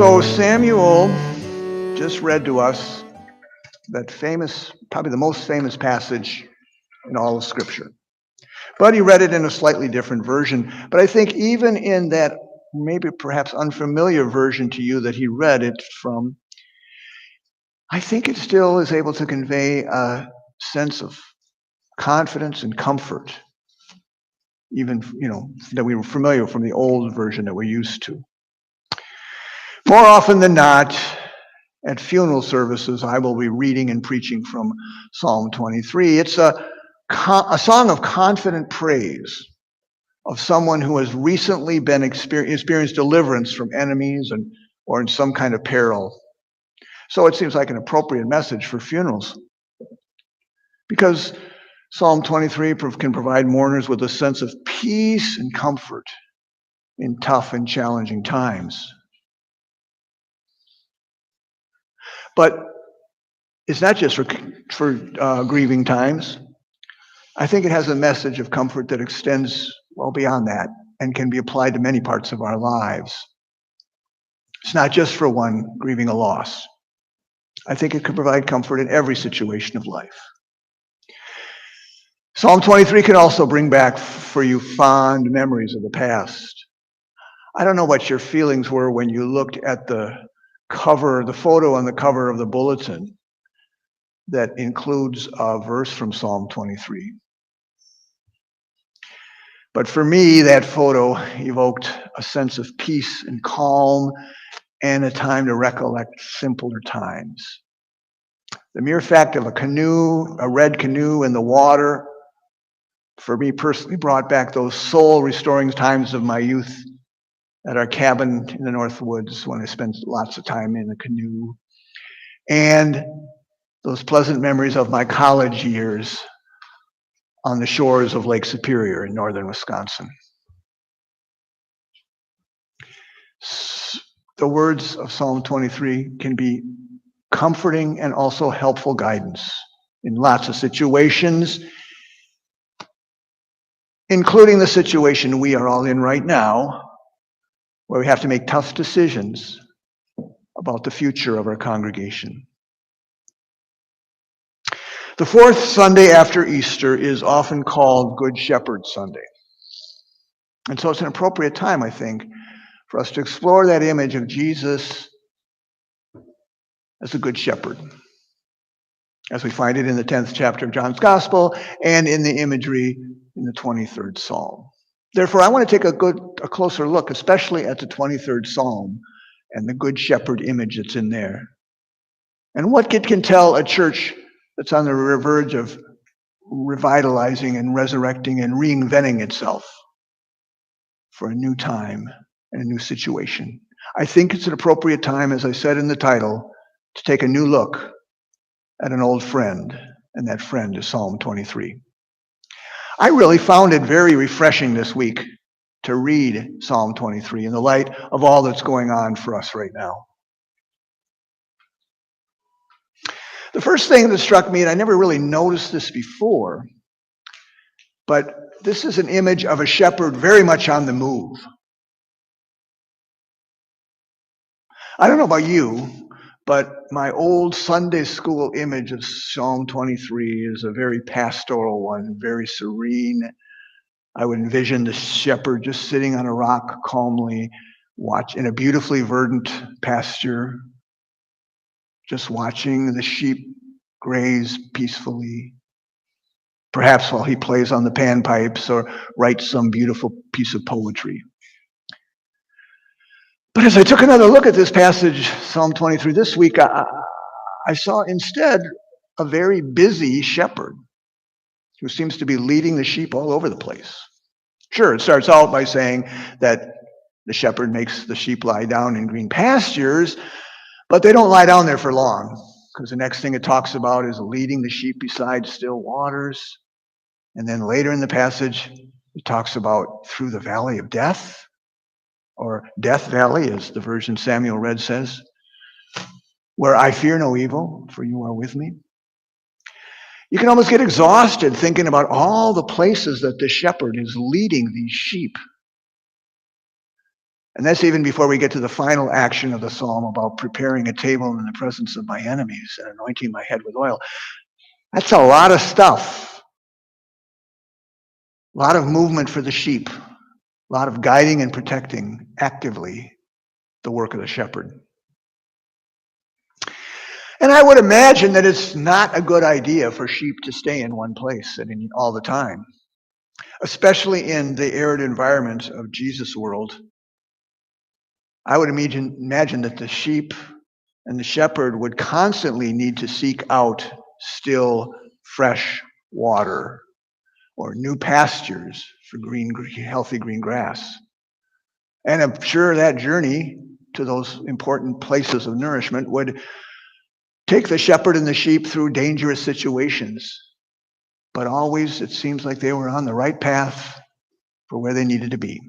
So Samuel just read to us that famous, probably the most famous passage in all of Scripture. But he read it in a slightly different version. But I think even in that maybe perhaps unfamiliar version to you that he read it from, I think it still is able to convey a sense of confidence and comfort, even, that we were familiar from the old version that we're used to. More often than not, at funeral services, I will be reading and preaching from Psalm 23. It's a song of confident praise of someone who has recently been experienced deliverance from enemies or in some kind of peril. So it seems like an appropriate message for funerals, because Psalm 23 can provide mourners with a sense of peace and comfort in tough and challenging times. But it's not just for grieving times. I think it has a message of comfort that extends well beyond that and can be applied to many parts of our lives. It's not just for one grieving a loss. I think it could provide comfort in every situation of life. Psalm 23 can also bring back for you fond memories of the past. I don't know what your feelings were when you looked at the photo on the cover of the bulletin that includes a verse from Psalm 23. But for me, that photo evoked a sense of peace and calm and a time to recollect simpler times. The mere fact of a red canoe in the water, for me personally, brought back those soul-restoring times of my youth at our cabin in the North Woods when I spent lots of time in the canoe, and those pleasant memories of my college years on the shores of Lake Superior in northern Wisconsin. The words of Psalm 23 can be comforting and also helpful guidance in lots of situations, including the situation we are all in right now, where we have to make tough decisions about the future of our congregation. The fourth Sunday after Easter is often called Good Shepherd Sunday. And so it's an appropriate time, I think, for us to explore that image of Jesus as a good shepherd, as we find it in the 10th chapter of John's Gospel and in the imagery in the 23rd Psalm. Therefore, I want to take a closer look, especially at the 23rd Psalm and the Good Shepherd image that's in there. And what it can tell a church that's on the verge of revitalizing and resurrecting and reinventing itself for a new time and a new situation. I think it's an appropriate time, as I said in the title, to take a new look at an old friend, and that friend is Psalm 23. I really found it very refreshing this week to read Psalm 23 in the light of all that's going on for us right now. The first thing that struck me, and I never really noticed this before, but this is an image of a shepherd very much on the move. I don't know about you, but my old Sunday school image of Psalm 23 is a very pastoral one, very serene. I would envision the shepherd just sitting on a rock calmly, in a beautifully verdant pasture, just watching the sheep graze peacefully, perhaps while he plays on the panpipes or writes some beautiful piece of poetry. But as I took another look at this passage, Psalm 23, this week, I saw instead a very busy shepherd who seems to be leading the sheep all over the place. Sure, it starts out by saying that the shepherd makes the sheep lie down in green pastures, but they don't lie down there for long, because the next thing it talks about is leading the sheep beside still waters. And then later in the passage, it talks about through the valley of death, or Death Valley, as the version Samuel read says, where I fear no evil, for you are with me. You can almost get exhausted thinking about all the places that the shepherd is leading these sheep. And that's even before we get to the final action of the psalm about preparing a table in the presence of my enemies and anointing my head with oil. That's a lot of stuff. A lot of movement for the sheep. A lot of guiding and protecting actively the work of the shepherd. And I would imagine that it's not a good idea for sheep to stay in one place all the time, especially in the arid environment of Jesus' world. I would imagine that the sheep and the shepherd would constantly need to seek out still, fresh water or new pastures for healthy green grass. And I'm sure that journey to those important places of nourishment would take the shepherd and the sheep through dangerous situations. But always it seems like they were on the right path for where they needed to be.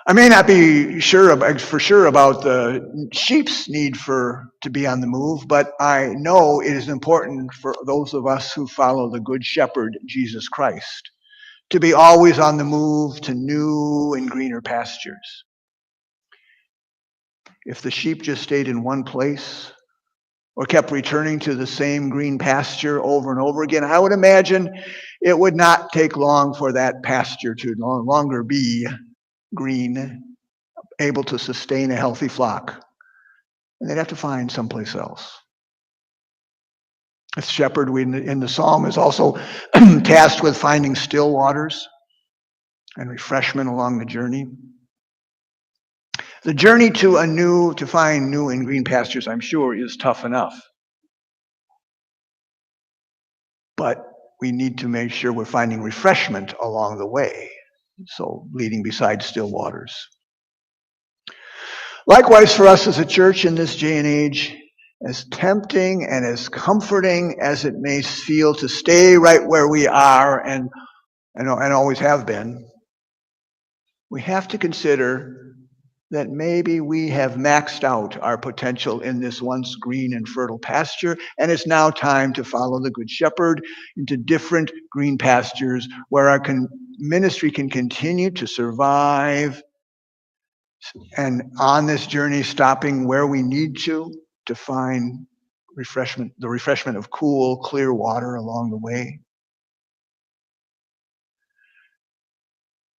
I may not be for sure about the sheep's need to be on the move, but I know it is important for those of us who follow the Good Shepherd, Jesus Christ, to be always on the move to new and greener pastures. If the sheep just stayed in one place or kept returning to the same green pasture over and over again, I would imagine it would not take long for that pasture to no longer be green, able to sustain a healthy flock. And they'd have to find someplace else. The shepherd in the psalm is also tasked with finding still waters and refreshment along the journey. The journey to find new and green pastures, I'm sure, is tough enough. But we need to make sure we're finding refreshment along the way, so leading beside still waters. Likewise, for us as a church in this day and age, as tempting and as comforting as it may feel to stay right where we are and always have been, we have to consider that maybe we have maxed out our potential in this once green and fertile pasture, and it's now time to follow the Good Shepherd into different green pastures where our ministry can continue to survive, and on this journey stopping where we need to find the refreshment of cool, clear water along the way.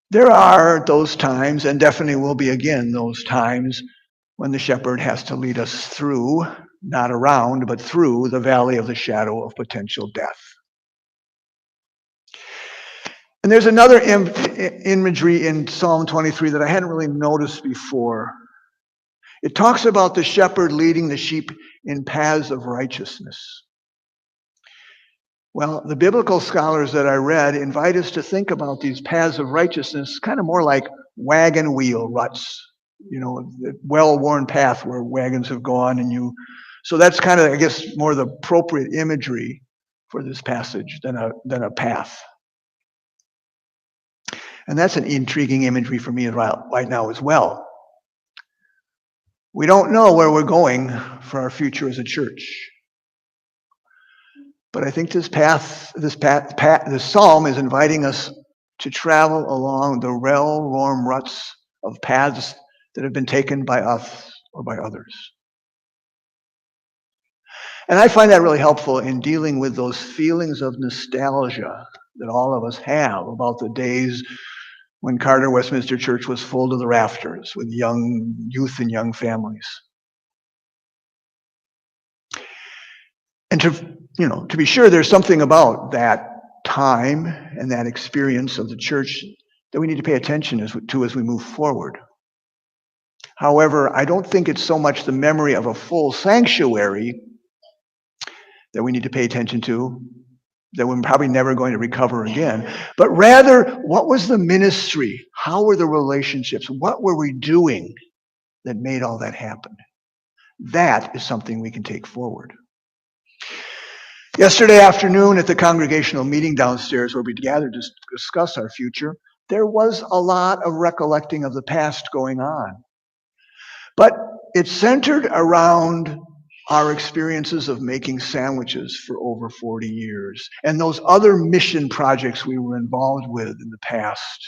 There are those times, and definitely will be again those times, when the shepherd has to lead us through, not around, but through the valley of the shadow of potential death. And there's another imagery in Psalm 23 that I hadn't really noticed before. It talks about the shepherd leading the sheep in paths of righteousness. Well, the biblical scholars that I read invite us to think about these paths of righteousness kind of more like wagon wheel ruts, the well-worn path where wagons have gone, so that's kind of, I guess, more the appropriate imagery for this passage than a path. And that's an intriguing imagery for me right now as well. We don't know where we're going for our future as a church. But I think this psalm is inviting us to travel along the well-worn ruts of paths that have been taken by us or by others. And I find that really helpful in dealing with those feelings of nostalgia that all of us have about the days when Carter Westminster Church was full to the rafters with youth and young families. And to be sure, there's something about that time and that experience of the church that we need to pay attention to as we move forward. However, I don't think it's so much the memory of a full sanctuary that we need to pay attention to, that we're probably never going to recover again, but rather, what was the ministry? How were the relationships? What were we doing that made all that happen? That is something we can take forward. Yesterday afternoon at the congregational meeting downstairs where we gathered to discuss our future, there was a lot of recollecting of the past going on. But it centered around our experiences of making sandwiches for over 40 years and those other mission projects we were involved with in the past.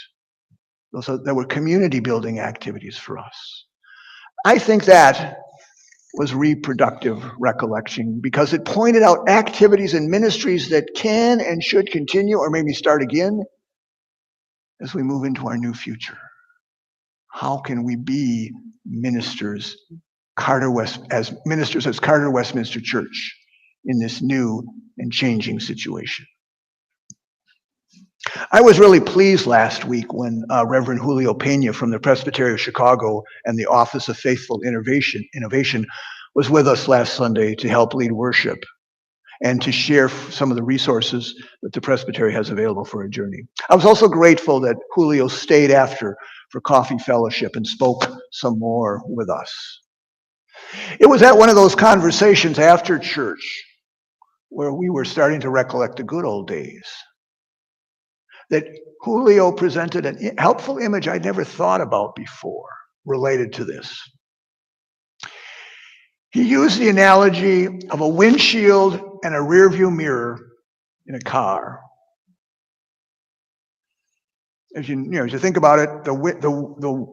There were community building activities for us. I think that was reproductive recollection because it pointed out activities and ministries that can and should continue or maybe start again as we move into our new future. How can we be ministers, as Carter Westminster Church in this new and changing situation? I was really pleased last week when Reverend Julio Pena from the Presbytery of Chicago and the Office of Faithful Innovation was with us last Sunday to help lead worship and to share some of the resources that the Presbytery has available for a journey. I was also grateful that Julio stayed after for coffee fellowship and spoke some more with us. It was at one of those conversations after church where we were starting to recollect the good old days that Julio presented a helpful image I'd never thought about before related to this. He used the analogy of a windshield and a rearview mirror in a car. As you think about it, the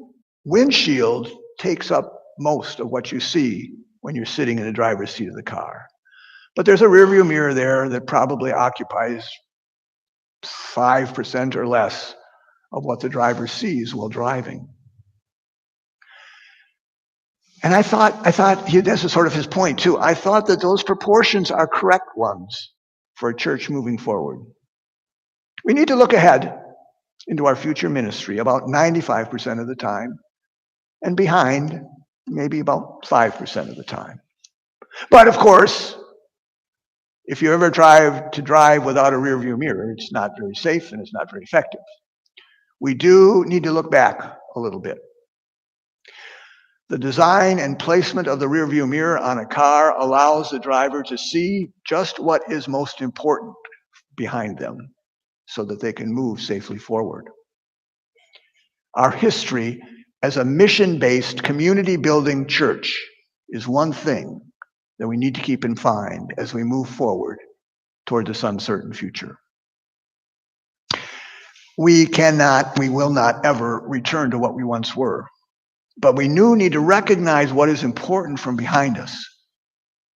windshield takes up most of what you see when you're sitting in the driver's seat of the car. But there's a rearview mirror there that probably occupies 5% or less of what the driver sees while driving. And I thought this is sort of his point too. I thought that those proportions are correct ones for a church moving forward. We need to look ahead into our future ministry about 95% of the time, and behind maybe about 5% of the time. But of course, if you ever drive without a rearview mirror, it's not very safe and it's not very effective. We do need to look back a little bit. The design and placement of the rearview mirror on a car allows the driver to see just what is most important behind them so that they can move safely forward. Our history as a mission-based community-building church is one thing that we need to keep in mind as we move forward toward this uncertain future. We will not ever return to what we once were. But we need to recognize what is important from behind us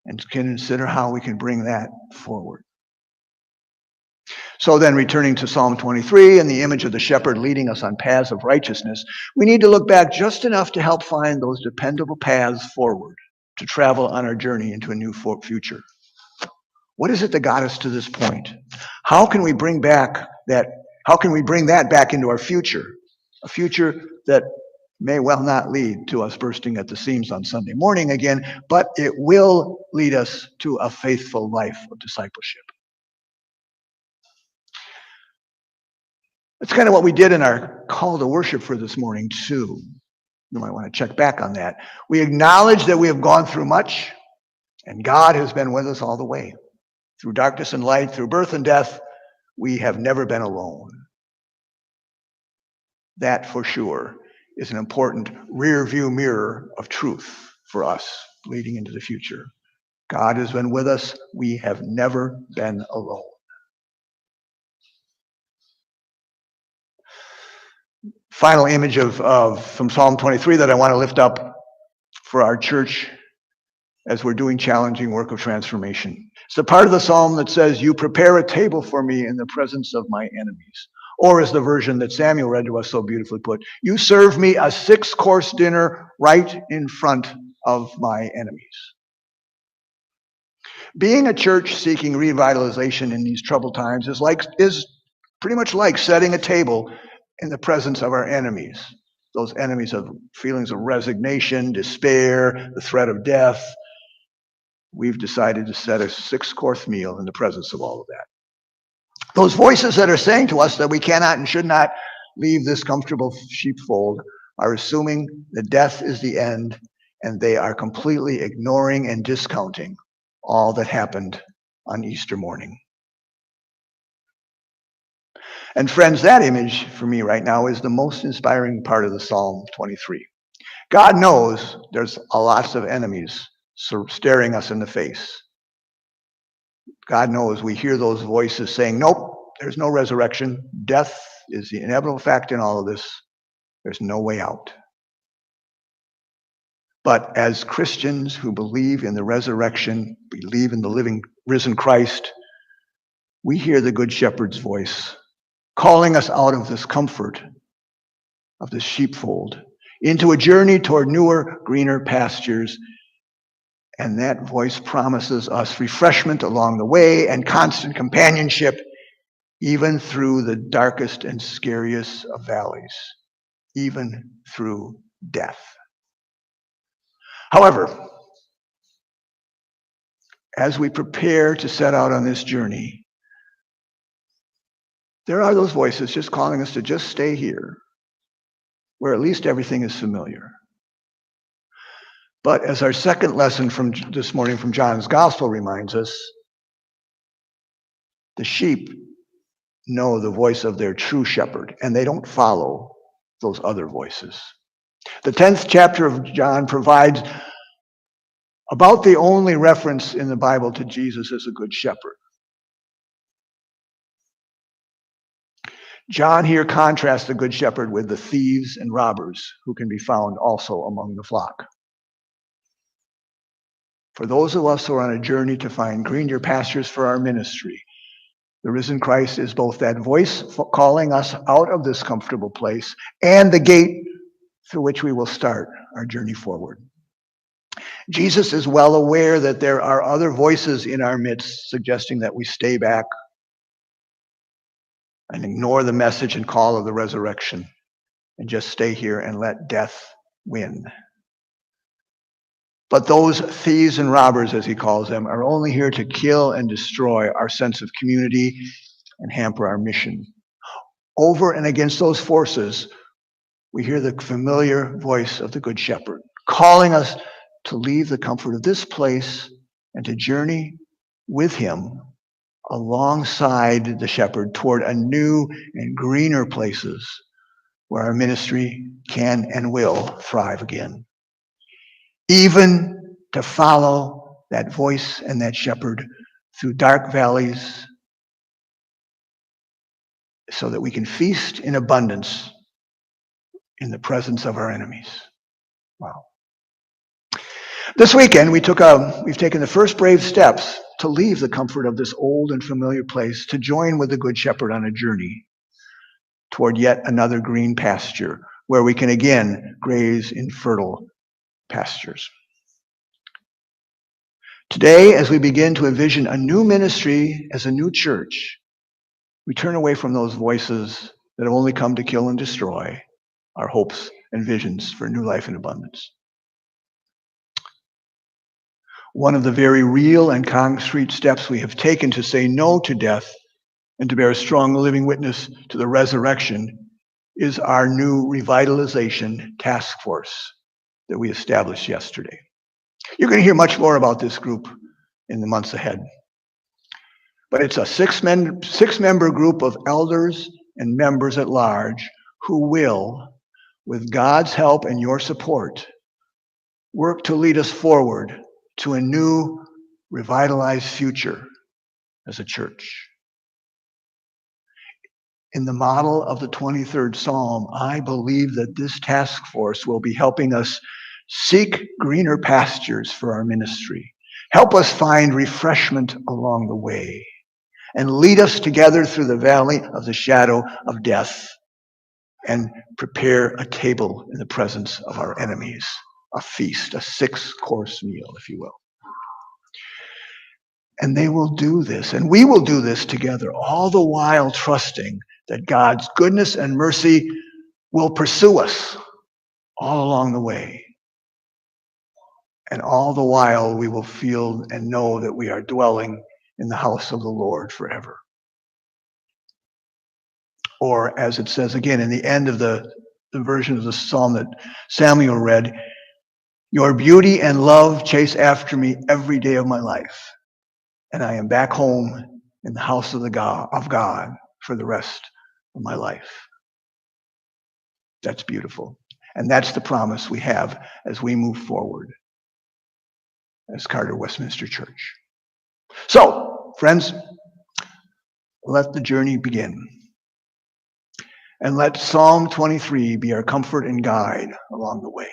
and consider how we can bring that forward. So then, returning to Psalm 23 and the image of the shepherd leading us on paths of righteousness, we need to look back just enough to help find those dependable paths forward to travel on our journey into a new future. What is it that got us to this point? How can we bring that back into our future? A future that may well not lead to us bursting at the seams on Sunday morning again, but it will lead us to a faithful life of discipleship. That's kind of what we did in our call to worship for this morning, too. You might want to check back on that. We acknowledge that we have gone through much, and God has been with us all the way. Through darkness and light, through birth and death, we have never been alone. That, for sure, is an important rear-view mirror of truth for us leading into the future. God has been with us. We have never been alone. Final image from Psalm 23 that I want to lift up for our church as we're doing challenging work of transformation. It's the part of the psalm that says, "You prepare a table for me in the presence of my enemies." Or as the version that Samuel read to us so beautifully put, "You serve me a 6-course dinner right in front of my enemies." Being a church seeking revitalization in these troubled times is pretty much like setting a table in the presence of our enemies. Those enemies of feelings of resignation, despair, the threat of death. We've decided to set a 6-course meal in the presence of all of that. Those voices that are saying to us that we cannot and should not leave this comfortable sheepfold are assuming that death is the end, and they are completely ignoring and discounting all that happened on Easter morning. And friends, that image for me right now is the most inspiring part of the Psalm 23. God knows there's lots of enemies staring us in the face. God knows we hear those voices saying, "Nope, there's no resurrection. Death is the inevitable fact in all of this." There's no way out. But as Christians who believe in the resurrection, believe in the living, risen Christ, we hear the Good Shepherd's voice calling us out of this comfort of this sheepfold into a journey toward newer, greener pastures. And that voice promises us refreshment along the way and constant companionship, even through the darkest and scariest of valleys, even through death. However, as we prepare to set out on this journey, there are those voices just calling us to just stay here, where at least everything is familiar. But as our second lesson from this morning from John's Gospel reminds us, the sheep know the voice of their true shepherd, and they don't follow those other voices. The 10th chapter of John provides about the only reference in the Bible to Jesus as a good shepherd. John here contrasts the good shepherd with the thieves and robbers who can be found also among the flock. For those of us who are on a journey to find greener pastures for our ministry, the risen Christ is both that voice calling us out of this comfortable place and the gate through which we will start our journey forward. Jesus is well aware that there are other voices in our midst suggesting that we stay back and ignore the message and call of the resurrection and just stay here and let death win. But those thieves and robbers, as he calls them, are only here to kill and destroy our sense of community and hamper our mission. Over and against those forces, we hear the familiar voice of the Good Shepherd, calling us to leave the comfort of this place and to journey with him alongside the shepherd toward a new and greener places where our ministry can and will thrive again. Even to follow that voice and that shepherd through dark valleys so that we can feast in abundance in the presence of our enemies. Wow. This weekend, we've taken the first brave steps to leave the comfort of this old and familiar place to join with the Good Shepherd on a journey toward yet another green pasture where we can again graze in fertile pastures. Today, as we begin to envision a new ministry as a new church, we turn away from those voices that have only come to kill and destroy our hopes and visions for new life and abundance. One of the very real and concrete steps we have taken to say no to death and to bear a strong living witness to the resurrection is our new revitalization task force that we established yesterday. You're going to hear much more about this group in the months ahead. But it's a six-member group of elders and members at large who will, with God's help and your support, work to lead us forward to a new, revitalized future as a church. In the model of the 23rd Psalm, I believe that this task force will be helping us seek greener pastures for our ministry, help us find refreshment along the way, and lead us together through the valley of the shadow of death and prepare a table in the presence of our enemies, a feast, a 6-course meal, if you will. And they will do this, and we will do this together, all the while trusting that God's goodness and mercy will pursue us all along the way. And all the while we will feel and know that we are dwelling in the house of the Lord forever. Or as it says again in the end of the version of the psalm that Samuel read, your beauty and love chase after me every day of my life. And I am back home in the house of God for the rest of my life. That's beautiful. And that's the promise we have as we move forward as Carter Westminster Church. So, friends, let the journey begin. And let Psalm 23 be our comfort and guide along the way.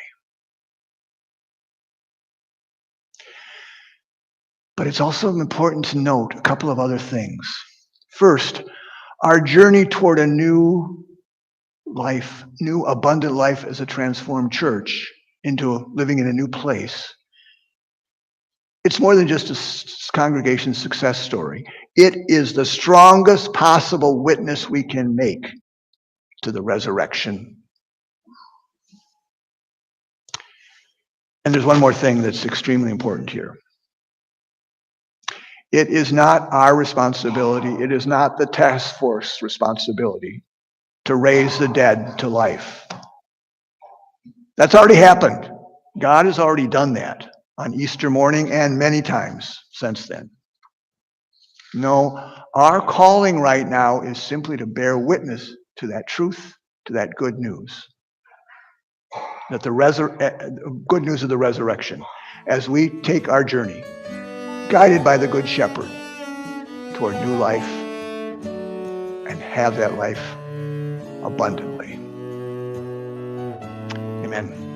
But it's also important to note a couple of other things. First, our journey toward a new life, new abundant life as a transformed church into living in a new place. It's more than just a congregation success story. It is the strongest possible witness we can make to the resurrection. And there's one more thing that's extremely important here. It is not our responsibility, it is not the task force responsibility to raise the dead to life. That's already happened. God has already done that on Easter morning and many times since then. No, our calling right now is simply to bear witness to that truth, to that good news. That the good news of the resurrection as we take our journey, guided by the Good Shepherd, toward new life and have that life abundantly. Amen.